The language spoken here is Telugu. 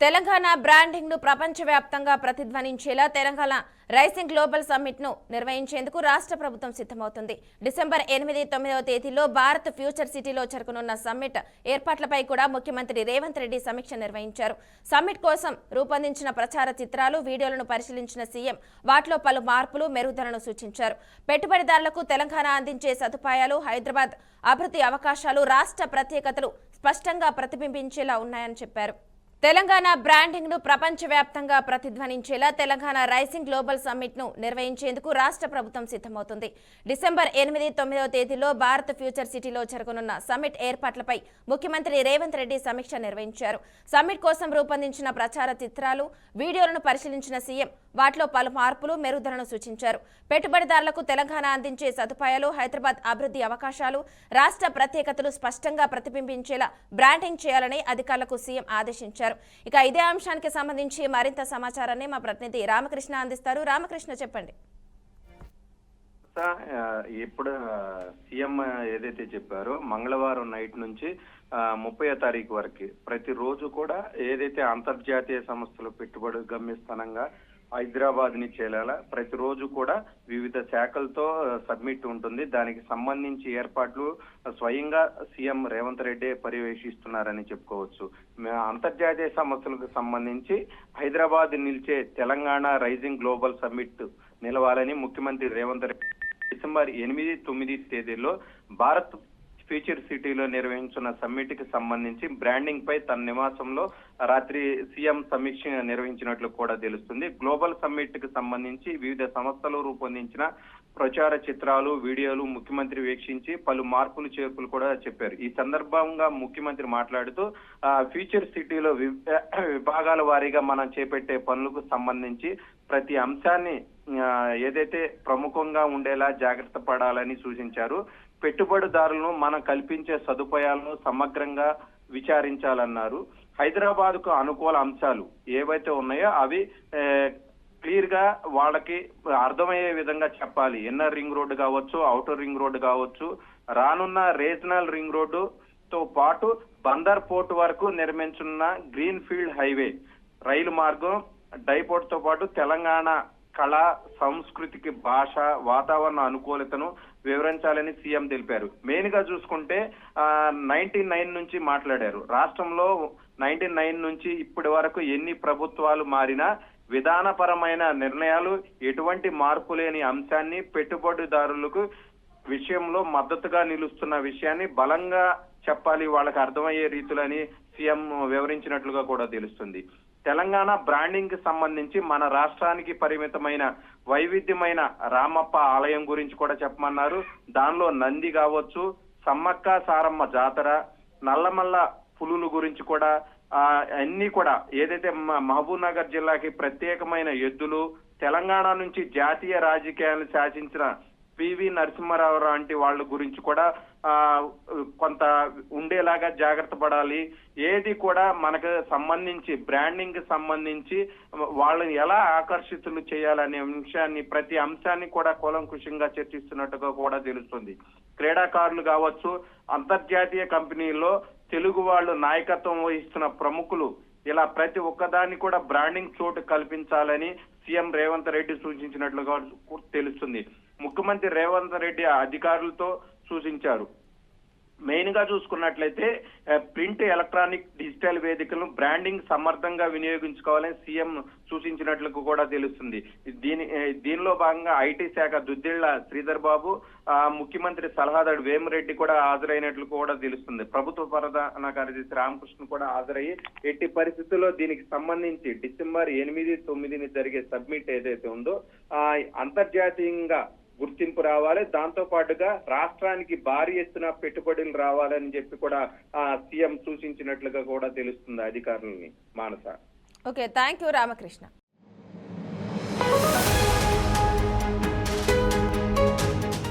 తెలంగాణ బ్రాండింగ్ ను ప్రపంచవ్యాప్తంగా ప్రతిధ్వనించేలా తెలంగాణ రైజింగ్ గ్లోబల్ సమ్మిట్ ను నిర్వహించేందుకు రాష్ట్ర ప్రభుత్వం సిద్ధమవుతుంది. డిసెంబర్ 8, 9వ తేదీల్లో భారత్ ఫ్యూచర్ సిటీలో జరగనున్న సమ్మిట్ ఏర్పాట్లపై కూడా ముఖ్యమంత్రి రేవంత్ రెడ్డి సమీక్ష నిర్వహించారు. సమ్మిట్ కోసం రూపొందించిన ప్రచార చిత్రాలు, వీడియోలను పరిశీలించిన సీఎం వాటిలో పలు మార్పులు, మెరుగుదలను సూచించారు. పెట్టుబడిదారులకు తెలంగాణ అందించే సదుపాయాలు, హైదరాబాద్ అభివృద్ధి అవకాశాలు, రాష్ట్ర ప్రత్యేకతలు స్పష్టంగా ప్రతిబింబించేలా ఉన్నాయని చెప్పారు. తెలంగాణ బ్రాండింగ్ ను ప్రపంచవ్యాప్తంగా ప్రతిధ్వనించేలా తెలంగాణ రైజింగ్ గ్లోబల్ సమ్మిట్ ను నిర్వహించేందుకు రాష్ట్ర ప్రభుత్వం సిద్ధమవుతుంది. డిసెంబర్ 8, 9వ తేదీల్లో భారత్ ఫ్యూచర్ సిటీలో జరగనున్న సమ్మిట్ ఏర్పాట్లపై ముఖ్యమంత్రి రేవంత్ రెడ్డి సమీక్ష నిర్వహించారు. సమ్మిట్ కోసం రూపొందించిన ప్రచార చిత్రాలు, వీడియోలను పరిశీలించిన సీఎం వాటిలో పలు మార్పులు, మెరుగుదలను సూచించారు. పెట్టుబడిదారులకు తెలంగాణ అందించే సదుపాయాలు, హైదరాబాద్ అభివృద్ధి అవకాశాలు, రాష్ట్ర ప్రత్యేకతలు స్పష్టంగా ప్రతిబింబించేలా బ్రాండింగ్ చేయాలని అధికారులకు సీఎం ఆదేశించారు. ఇక ఇదే అంశానికి సంబంధించి మరింత సమాచారాన్ని మా ప్రతినిధి రామకృష్ణ అందిస్తారు. రామకృష్ణ, చెప్పండి. ఇప్పుడు సీఎం ఏదైతే చెప్పారో మంగళవారం నైట్ నుంచి 30వ తారీఖు వరకు ప్రతిరోజు కూడా ఏదైతే అంతర్జాతీయ సంస్థలు పెట్టుబడి గమ్యస్థానంగా హైదరాబాద్ ని చేరాలా ప్రతిరోజు కూడా వివిధ శాఖలతో సబ్మిట్ ఉంటుంది. దానికి సంబంధించి ఏర్పాట్లు స్వయంగా సీఎం రేవంత్ రెడ్డి పర్యవేక్షిస్తున్నారని చెప్పుకోవచ్చు. అంతర్జాతీయ సంస్థలకు సంబంధించి హైదరాబాద్ నిలిచే తెలంగాణ రైజింగ్ గ్లోబల్ సమ్మిట్ నిలవాలని ముఖ్యమంత్రి రేవంత్ రెడ్డి డిసెంబర్ 8, 9 తేదీల్లో భారత్ ఫ్యూచర్ సిటీలో నిర్వహించిన సమ్మిట్ కి సంబంధించి బ్రాండింగ్ పై తన నివాసంలో రాత్రి సీఎం సమీక్ష నిర్వహించినట్లు కూడా తెలుస్తుంది. గ్లోబల్ సమ్మిట్ కి సంబంధించి వివిధ సంస్థలు రూపొందించిన ప్రచార చిత్రాలు, వీడియోలు ముఖ్యమంత్రి వీక్షించి పలు మార్పులు, చేర్పులు కూడా చెప్పారు. ఈ సందర్భంగా ముఖ్యమంత్రి మాట్లాడుతూ ఫ్యూచర్ సిటీలో విభాగాల వారీగా మనం చేపట్టే పనులకు సంబంధించి ప్రతి అంశాన్ని ఏదైతే ప్రముఖంగా ఉండేలా జాగ్రత్త పడాలని సూచించారు. పెట్టుబడిదారులను మనం కల్పించే సదుపాయాలను సమగ్రంగా విచారించాలన్నారు. హైదరాబాద్ కు అనుకూల అంశాలు ఏవైతే ఉన్నాయో అవి క్లియర్ గా వాళ్ళకి అర్థమయ్యే విధంగా చెప్పాలి. ఇన్నర్ రింగ్ రోడ్డు కావచ్చు, ఔటర్ రింగ్ రోడ్డు కావచ్చు, రానున్న రీజనల్ రింగ్ రోడ్డు తో పాటు బందర్ పోర్ట్ వరకు నిర్మించున్న గ్రీన్ ఫీల్డ్ హైవే, రైలు మార్గం, డైపోర్ట్ తో పాటు తెలంగాణ కళ, సంస్కృతికి, భాష, వాతావరణ అనుకూలతను వివరించాలని సీఎం తెలిపారు. మెయిన్ గా చూసుకుంటే 99 నుంచి మాట్లాడారు. రాష్ట్రంలో 99 నుంచి ఇప్పటి వరకు ఎన్ని ప్రభుత్వాలు మారినా విధానపరమైన నిర్ణయాలు ఎటువంటి మార్పు లేని అంశాన్ని, పెట్టుబడిదారులకు విషయంలో మద్దతుగా నిలుస్తున్న విషయాన్ని బలంగా చెప్పాలి, వాళ్ళకి అర్థమయ్యే రీతులని సీఎం వివరించినట్లుగా కూడా తెలుస్తుంది. తెలంగాణ బ్రాండింగ్ కి సంబంధించి మన రాష్ట్రానికి పరిమితమైన వైవిధ్యమైన రామప్ప ఆలయం గురించి కూడా చెప్పమన్నారు. దానిలో నంది కావచ్చు, సమ్మక్క సారమ్మ జాతర, నల్లమల్ల పులుల గురించి కూడా అన్ని కూడా ఏదైతే మహబూబ్ నగర్ జిల్లాకి ప్రత్యేకమైన ఎద్దులు, తెలంగాణ నుంచి జాతీయ రాజకీయాలను శాసించిన పివి నరసింహారావు లాంటి వాళ్ళ గురించి కూడా కొంత ఉండేలాగా జాగ్రత్త పడాలి. ఏది కూడా మనకు సంబంధించి బ్రాండింగ్ కి సంబంధించి వాళ్ళని ఎలా ఆకర్షితులు చేయాలనే అంశాన్ని, ప్రతి అంశాన్ని కూడా కూలంకుషంగా చర్చిస్తున్నట్టుగా కూడా తెలుస్తుంది. క్రీడాకారులు కావచ్చు, అంతర్జాతీయ కంపెనీల్లో తెలుగు వాళ్ళు నాయకత్వం వహిస్తున్న ప్రముఖులు, ఇలా ప్రతి ఒక్కదాన్ని కూడా బ్రాండింగ్ చోటు కల్పించాలని సీఎం రేవంత్ రెడ్డి సూచించినట్లుగా తెలుస్తుంది. ముఖ్యమంత్రి రేవంత్ రెడ్డి అధికారులతో సూచించారు. మెయిన్ గా చూసుకున్నట్లయితే ప్రింట్, ఎలక్ట్రానిక్, డిజిటల్ వేదికలను బ్రాండింగ్ సమర్థంగా వినియోగించుకోవాలని సీఎం సూచించినట్లు కూడా తెలుస్తుంది. దీనిలో భాగంగా ఐటీ శాఖ దుద్దిళ్ల శ్రీధర్ బాబు, ముఖ్యమంత్రి సలహాదారు వేమిరెడ్డి కూడా హాజరైనట్లు కూడా తెలుస్తుంది. ప్రభుత్వ ప్రధాన కార్యదర్శి రామకృష్ణ కూడా హాజరయ్యి ఎట్టి పరిస్థితుల్లో దీనికి సంబంధించి డిసెంబర్ 8, 9 జరిగే సబ్మిట్ ఏదైతే ఉందో అంతర్జాతీయంగా గుర్తింపు రావాలి, దాంతో పాటుగా రాష్ట్రానికి భారీ ఎత్తున పెట్టుబడులు రావాలని చెప్పి కూడా సీఎం సూచించినట్లుగా కూడా తెలుస్తుంది అధికారులని. Manasa. Okay, thank you Ramakrishna.